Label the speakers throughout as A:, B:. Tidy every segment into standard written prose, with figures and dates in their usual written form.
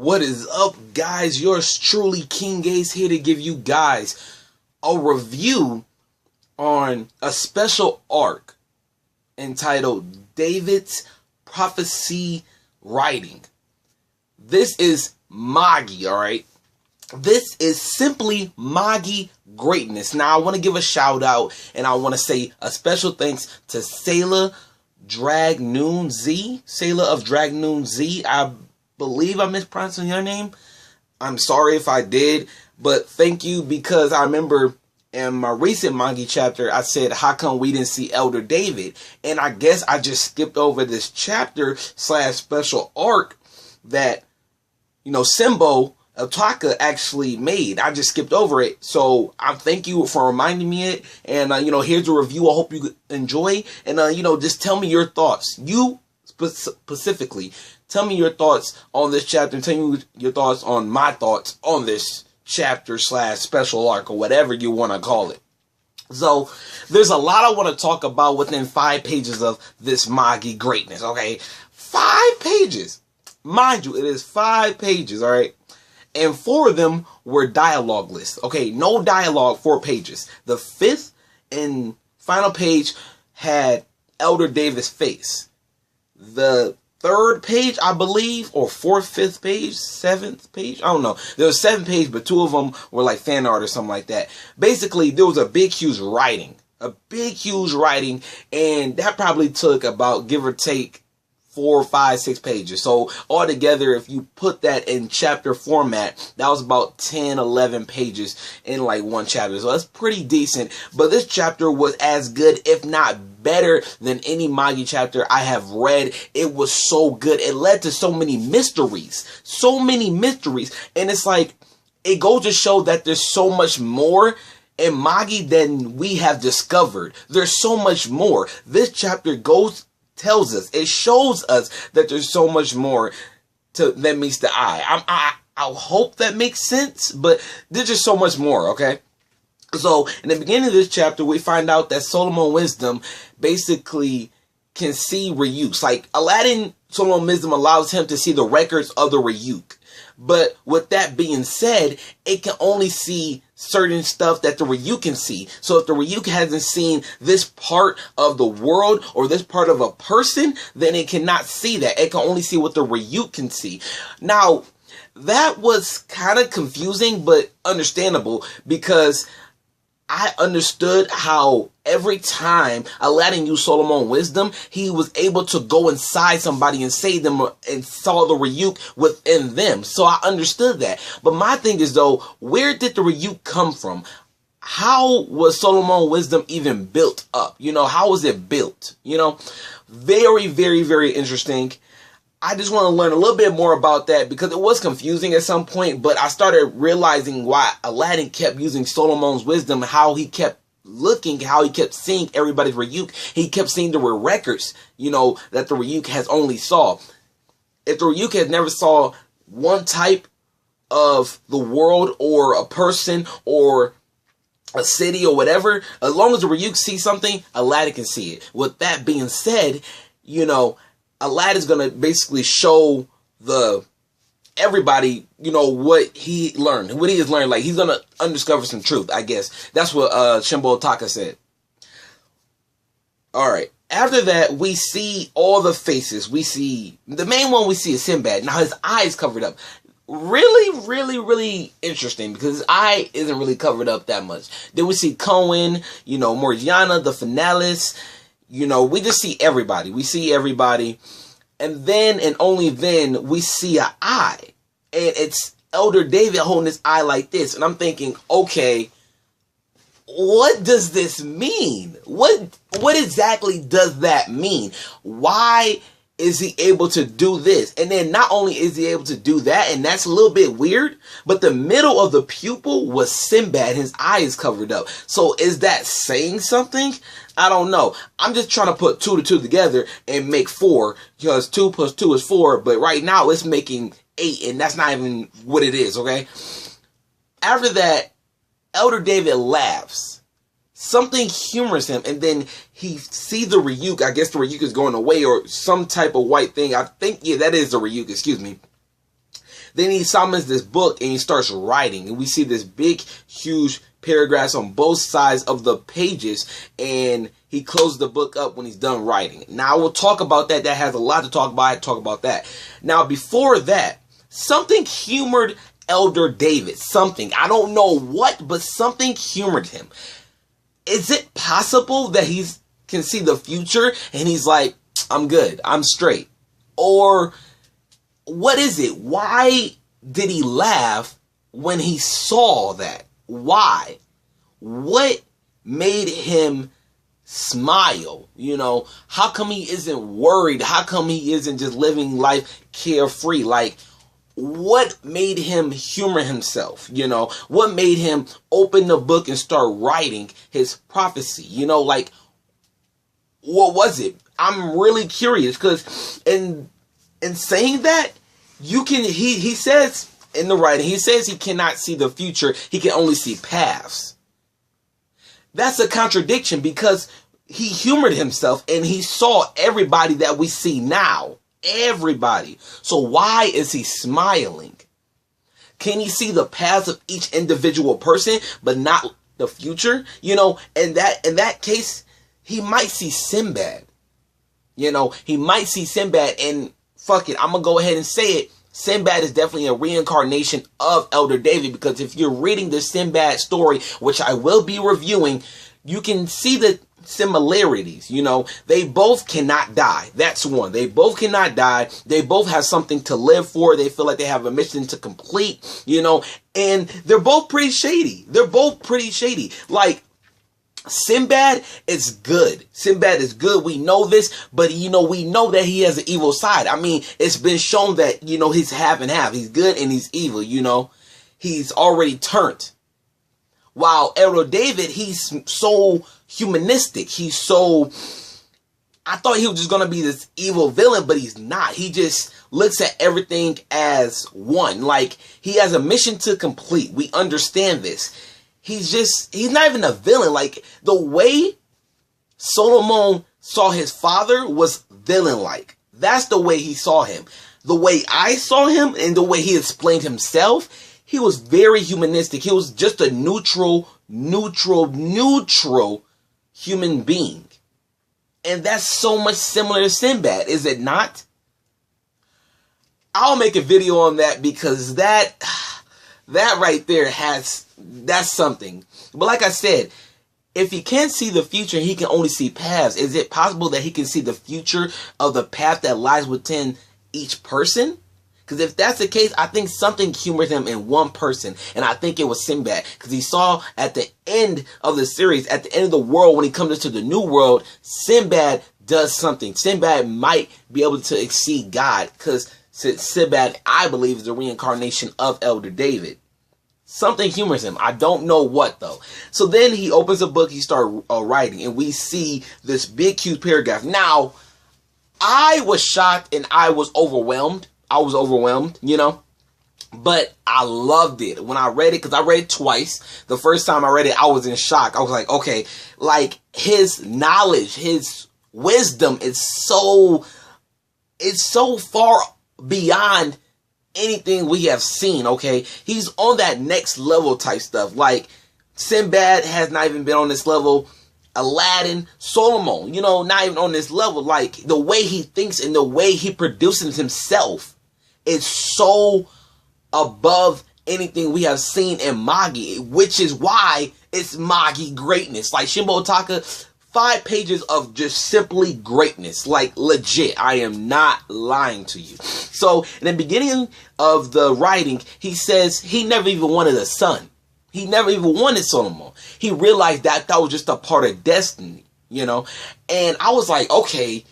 A: What is up, guys? Yours truly, King Ace, here to give you guys a review on a special arc entitled David's Prophecy Writing. This is Magi, alright? This is simply Magi greatness. Now, I want to give a shout out and I want to say a special thanks to Sailor of Dragnoon Z. I believe I'm mispronouncing your name. I'm sorry if I did, but thank you, because I remember in my recent Manga chapter, I said, how come we didn't see Elder David? And I guess I just skipped over this chapter / special arc that, Sinbad Reincarnation actually made. I just skipped over it. So I thank you for reminding me it. And, here's a review. I hope you enjoy. And, just tell me your thoughts. You specifically, tell me your thoughts on this chapter, and tell me your thoughts on my thoughts on this chapter / special arc, or whatever you want to call it. So there's a lot I want to talk about within 5 pages of this Magi greatness, okay? 5 pages. Mind you, it is 5 pages, all right? And 4 of them were dialogue lists, okay? No dialogue, 4 pages. The 5th and final page had Elder David's face. The 3rd page, I believe, or 4th, 5th page, 7th page, I don't know. There was 7 pages, but 2 of them were like fan art or something like that. Basically, there was a big, huge writing. And that probably took about, give or take, 4, 5, 6 pages. So altogether, if you put that in chapter format, that was about 10, 11 pages in like one chapter. So that's pretty decent. But this chapter was as good, if not better, than any Magi chapter I have read. It was so good. It led to so many mysteries. And it's like, it goes to show that there's so much more in Magi than we have discovered. There's so much more. This chapter tells us, it shows us that there's so much more that meets the eye. I hope that makes sense, but there's just so much more, okay? So, in the beginning of this chapter, we find out that Solomon Wisdom basically can see Ryuks. Like, Solomon Wisdom allows him to see the records of the Ryuk. But with that being said, it can only see certain stuff that the Ryuk can see. So if the Ryuk hasn't seen this part of the world or this part of a person, then it cannot see that. It can only see what the Ryuk can see. Now, that was kind of confusing, but understandable, because I understood how every time Aladdin used Solomon Wisdom, he was able to go inside somebody and save them and saw the Ryuk within them. So I understood that. But my thing is, though, where did the Ryuk come from? How was Solomon Wisdom even built up? How was it built? Very, very, very interesting. I just want to learn a little bit more about that, because it was confusing at some point, but I started realizing why Aladdin kept using Solomon's wisdom, how he kept looking, how he kept seeing everybody's Ryuk. He kept seeing there were records, that the Ryuk has only saw. If the Ryuk has never saw one type of the world or a person or a city or whatever, as long as the Ryuk sees something, Aladdin can see it. With that being said, Aladdin's gonna basically show everybody, what he learned, what he has learned. Like, he's gonna undiscover some truth, I guess. That's what Sinbad Reincarnation said. Alright. After that, we see all the faces. We see, the main one we see is Sinbad. Now, his eye is covered up. Really, really, really interesting, because his eye isn't really covered up that much. Then we see Cohen, Morgiana, the Finalis. We just see everybody. And then, and only then, we see an eye. And it's Elder David holding his eye like this. And I'm thinking, okay, what does this mean? What exactly does that mean? Why is he able to do this? And then not only is he able to do that, and that's a little bit weird, but the middle of the pupil was Sinbad. His eye is covered up. So is that saying something? I don't know. I'm just trying to put 2 to 2 together and make 4, because 2 plus 2 is 4. But right now it's making 8, and that's not even what it is, okay? After that, Elder David laughs. Something humors him, and then he sees the Ryuk. I guess the Ryuk is going away, or some type of white thing. I think, yeah, that is the Ryuk, excuse me. Then he summons this book and he starts writing. And we see this big, huge paragraphs on both sides of the pages. And he closes the book up when he's done writing. Now, we'll talk about that. That has a lot to talk about. I talk about that. Now, before that, something humored Elder David. Something. I don't know what, but something humored him. Is it possible that he can see the future and he's like, I'm good, I'm straight? Or what is it? Why did he laugh when he saw that? Why? What made him smile? You know, how come he isn't worried? How come he isn't just living life carefree? Like, what made him humor himself? You know, what made him open the book and start writing his prophecy? You know, like, what was it? I'm really curious, because in saying that, you can, he says in the writing, he says he cannot see the future, he can only see paths. That's a contradiction, because he humored himself and he saw everybody that we see now. Everybody. So why is he smiling? Can he see the paths of each individual person, but not the future? You know, in that case, he might see Sinbad. You know, he might see Sinbad, and fuck it, I'm gonna go ahead and say it. Sinbad is definitely a reincarnation of Elder David, because if you're reading the Sinbad story, which I will be reviewing, you can see the similarities. You know, they both cannot die. That's one. They both cannot die. They both have something to live for. They feel like they have a mission to complete, you know, and they're both pretty shady. They're both pretty shady. Like, Sinbad is good. Sinbad is good. We know this, but, you know, we know that he has an evil side. I mean, it's been shown that, you know, he's half and half. He's good and he's evil, you know. He's already turned. While Elder David, he's so humanistic. He's so, I thought he was just going to be this evil villain, but he's not. He just looks at everything as one. Like, he has a mission to complete. We understand this. He's not even a villain. Like, the way Solomon saw his father was villain-like. That's the way he saw him. The way I saw him and the way he explained himself, he was very humanistic. He was just a neutral human being. And that's so much similar to Sinbad, is it not? I'll make a video on that, because that right there that's something. But like I said, if he can't see the future, he can only see paths. Is it possible that he can see the future of the path that lies within each person? Because if that's the case, I think something humored him in one person. And I think it was Sinbad. Because he saw at the end of the series, at the end of the world, when he comes into the new world, Sinbad does something. Sinbad might be able to exceed God. Because Sinbad, I believe, is the reincarnation of Elder David. Something humors him. I don't know what, though. So then he opens a book, he starts writing, and we see this big, huge paragraph. Now, I was shocked and I was overwhelmed. You know, but I loved it when I read it, because I read it twice. The first time I read it, I was in shock. I was like, okay, like, his knowledge, his wisdom is so far beyond anything we have seen. Okay, he's on that next level type stuff. Like, Sinbad has not even been on this level. Aladdin, Solomon, you know, not even on this level. Like, the way he thinks and the way he produces himself is so above anything we have seen in Magi, which is why it's Magi greatness. Like, Shimbo Otaka, 5 pages of just simply greatness. Like, legit. I am not lying to you. So, in the beginning of the writing, he says he never even wanted a son. He never even wanted Solomon. He realized that that was just a part of destiny, you know. And I was like, okay,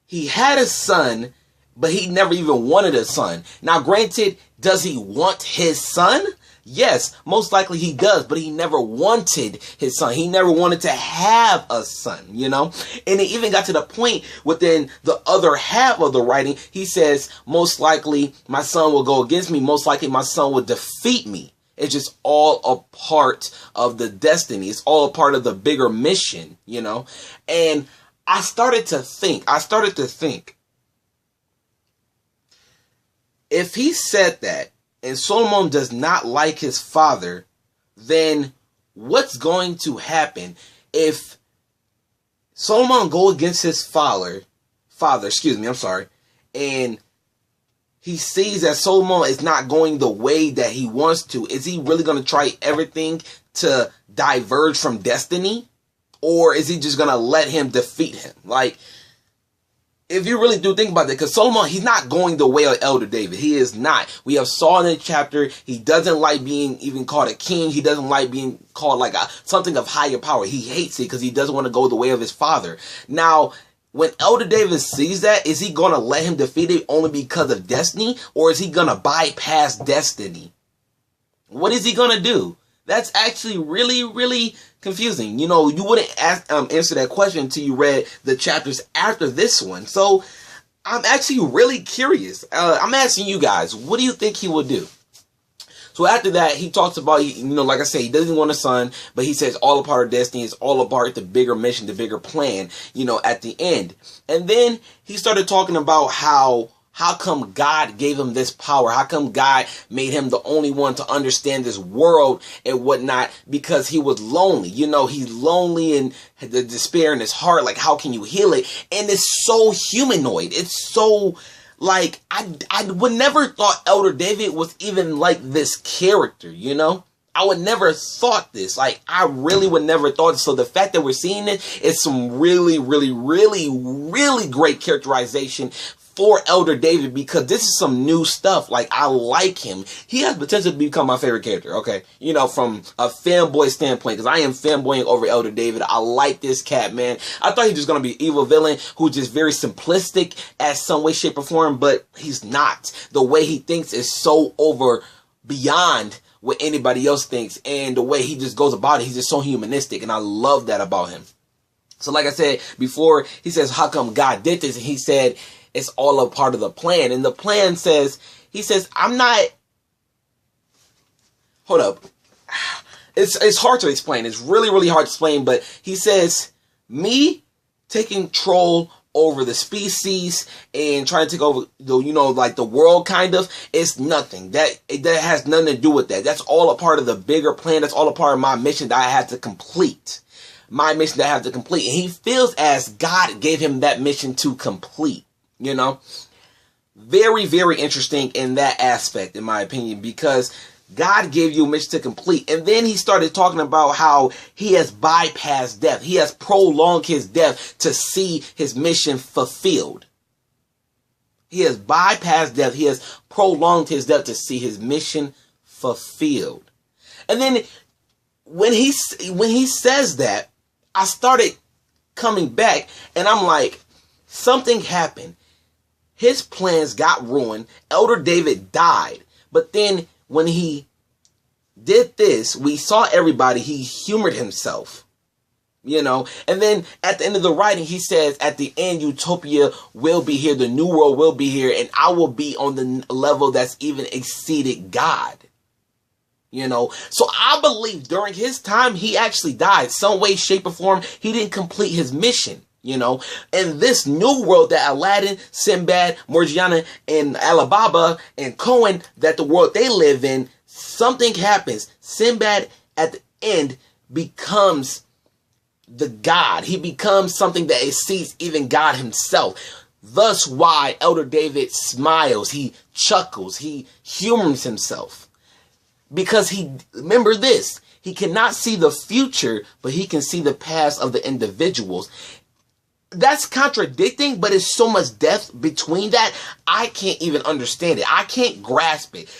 A: he had a son, but he never even wanted a son. Now, granted, does he want his son? Yes, most likely he does, but he never wanted his son. He never wanted to have a son, you know. And it even got to the point within the other half of the writing, he says, most likely my son will go against me. Most likely my son will defeat me. It's just all a part of the destiny. It's all a part of the bigger mission, you know. And I started to think, if he said that and Solomon does not like his father, then what's going to happen if Solomon go against his father, and he sees that Solomon is not going the way that he wants to? Is he really going to try everything to diverge from destiny? Or is he just going to let him defeat him? Like, if you really do think about that, because Solomon, he's not going the way of Elder David. He is not. We have saw in the chapter, he doesn't like being even called a king. He doesn't like being called like something of higher power. He hates it because he doesn't want to go the way of his father. Now, when Elder David sees that, is he going to let him defeat it only because of destiny? Or is he going to bypass destiny? What is he going to do? That's actually really, really confusing. You know, you wouldn't answer that question until you read the chapters after this one. So I'm actually really curious. I'm asking you guys, what do you think he would do? So after that, he talks about, you know, like I say, he doesn't want a son, but he says all a part of destiny, is all a part of the bigger mission, the bigger plan, you know, at the end. And then he started talking about how come God gave him this power? How come God made him the only one to understand this world and whatnot? Because he was lonely. You know, he's lonely and the despair in his heart. Like, how can you heal it? And it's so humanoid. It's so, like, I would never thought Elder David was even like this character, you know? I would never thought this. Like, I really would never thought this. So the fact that we're seeing it is some really, really, really, really great characterization for Elder David, because this is some new stuff. Like, I like him. He has potential to become my favorite character, okay? You know, from a fanboy standpoint, because I am fanboying over Elder David. I like this cat, man. I thought he was just going to be an evil villain who's just very simplistic at some way, shape, or form, but he's not. The way he thinks is so over beyond what anybody else thinks, and the way he just goes about it, he's just so humanistic, and I love that about him. So like I said before, he says, how come God did this? And he said, it's all a part of the plan. And the plan says, he says, I'm not, hold up. It's hard to explain. It's really, really hard to explain. But he says, me taking control over the species and trying to take over the, you know, like the world kind of, it's nothing. That has nothing to do with that. That's all a part of the bigger plan. That's all a part of my mission that I have to complete. My mission that I have to complete. And he feels as God gave him that mission to complete. You know, very, very interesting in that aspect, in my opinion, because God gave you a mission to complete. And then he started talking about how he has bypassed death. He has prolonged his death to see his mission fulfilled. He has bypassed death. He has prolonged his death to see his mission fulfilled. And then when he says that, I started coming back and I'm like, something happened. His plans got ruined. Elder David died. But then when he did this, we saw everybody, he humored himself. You know, and then at the end of the writing, he says, at the end, utopia will be here. The new world will be here. And I will be on the level that's even exceeded God. You know, so I believe during his time, he actually died. Some way, shape, or form, he didn't complete his mission. You know, in this new world that Aladdin, Sinbad, Morgiana, and Alibaba, and Cohen, that the world they live in, something happens. Sinbad at the end becomes the God. He becomes something that exceeds even God himself. Thus why Elder David smiles, he chuckles, he humors himself. Because remember this, he cannot see the future, but he can see the past of the individuals. That's contradicting, but it's so much depth between that. I can't even understand it. I can't grasp it.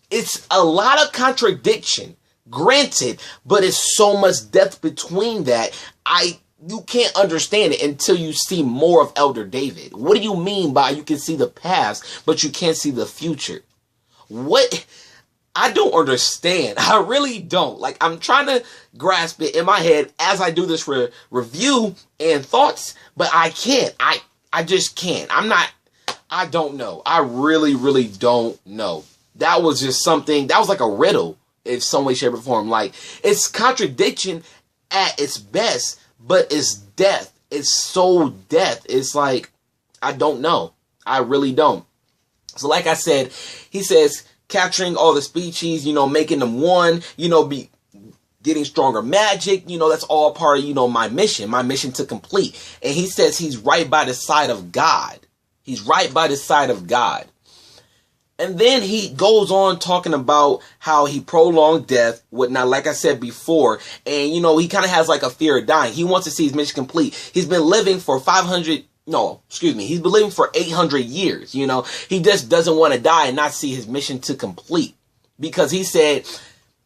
A: It's a lot of contradiction, granted, but it's so much depth between that. You can't understand it until you see more of Elder David. What do you mean by you can see the past, but you can't see the future? What? I don't understand. I really don't. Like, I'm trying to grasp it in my head as I do this review and thoughts, but I can't. I just can't. I don't know. I really, really don't know. That was just something, that was like a riddle in some way, shape, or form. Like, it's contradiction at its best, but it's death. It's so death. It's like, I don't know. I really don't. So like I said, he says capturing all the species, you know, making them one, you know, be getting stronger magic, you know, that's all part of, you know, my mission to complete. And he says he's right by the side of God. He's right by the side of God. And then he goes on talking about how he prolonged death, whatnot, like I said before. And, you know, he kind of has like a fear of dying. He wants to see his mission complete. He's been living for he's been living for 800 years, you know. He just doesn't want to die and not see his mission to complete. Because he said,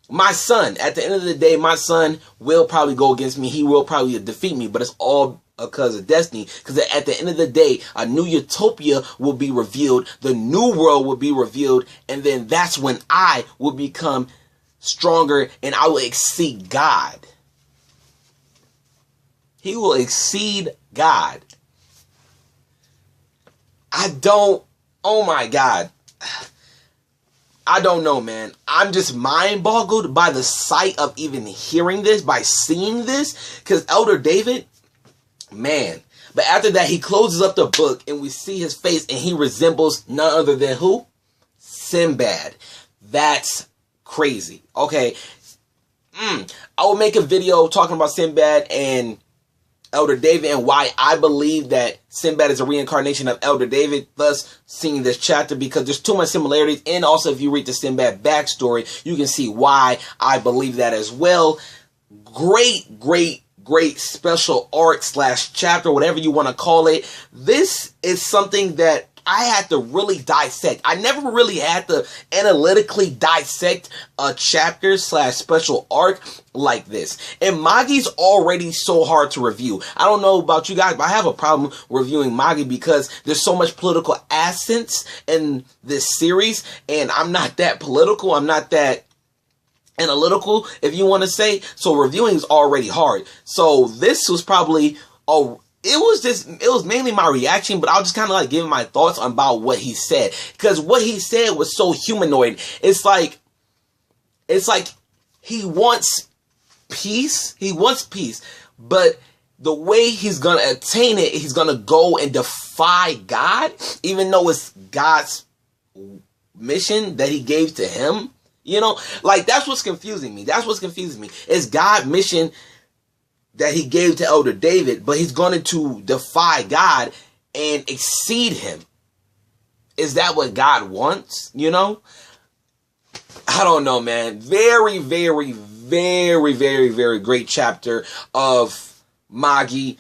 A: my son, at the end of the day, my son will probably go against me. He will probably defeat me, but it's all because of destiny. Because at the end of the day, a new utopia will be revealed. The new world will be revealed. And then that's when I will become stronger and I will exceed God. He will exceed God. Oh my God. I don't know, man. I'm just mind boggled by the sight of even hearing this, by seeing this. Because Elder David, man. But after that, he closes up the book and we see his face and he resembles none other than who? Sinbad. That's crazy. Okay. I will make a video talking about Sinbad and Elder David and why I believe that Sinbad is a reincarnation of Elder David, thus seeing this chapter, because there's too much similarities. And also, if you read the Sinbad backstory, you can see why I believe that as well. Great special arc / chapter, whatever you want to call it. This is something that I had to really dissect. I never really had to analytically dissect a chapter / special arc like this. And Magi's already so hard to review. I don't know about you guys, but I have a problem reviewing Magi because there's so much political accents in this series. And I'm not that political. I'm not that analytical, if you want to say. So reviewing is already hard. So this was probably it was mainly my reaction, but I was just kind of like giving my thoughts about what he said. Because what he said was so humanoid. It's like he wants peace. He wants peace. But the way he's going to attain it, he's going to go and defy God, even though it's God's mission that he gave to him. You know, like that's what's confusing me. That's what's confusing me. It's God's mission that he gave to Elder David, but he's going to defy God and exceed him. Is that what God wants? You know? I don't know, man. Very great chapter of Magi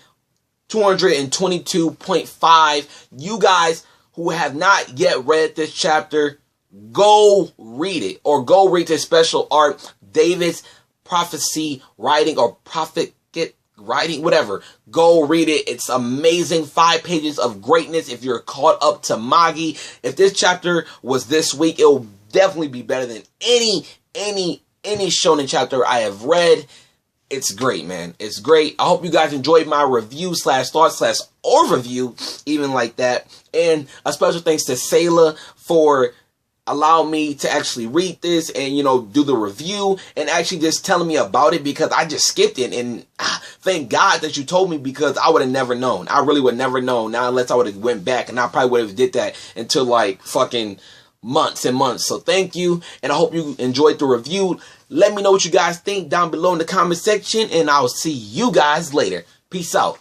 A: 222.5. You guys who have not yet read this chapter, go read it, or go read this special arc, David's prophecy writing, or prophet writing, whatever. Go read it. It's amazing. 5 pages of greatness if you're caught up to Magi. If this chapter was this week, it will definitely be better than any shonen chapter I have read. It's great, man. It's great. I hope you guys enjoyed my review / thought / overview, even like that. And a special thanks to Sayla for allow me to actually read this and, you know, do the review and actually just telling me about it, because I just skipped it. And thank God that you told me, because I would have never known. I really would never know now, unless I would have went back, and I probably would have did that until like fucking months and months. So thank you, and I hope you enjoyed the review. Let me know what you guys think down below in the comment section, and I'll see you guys later. Peace out.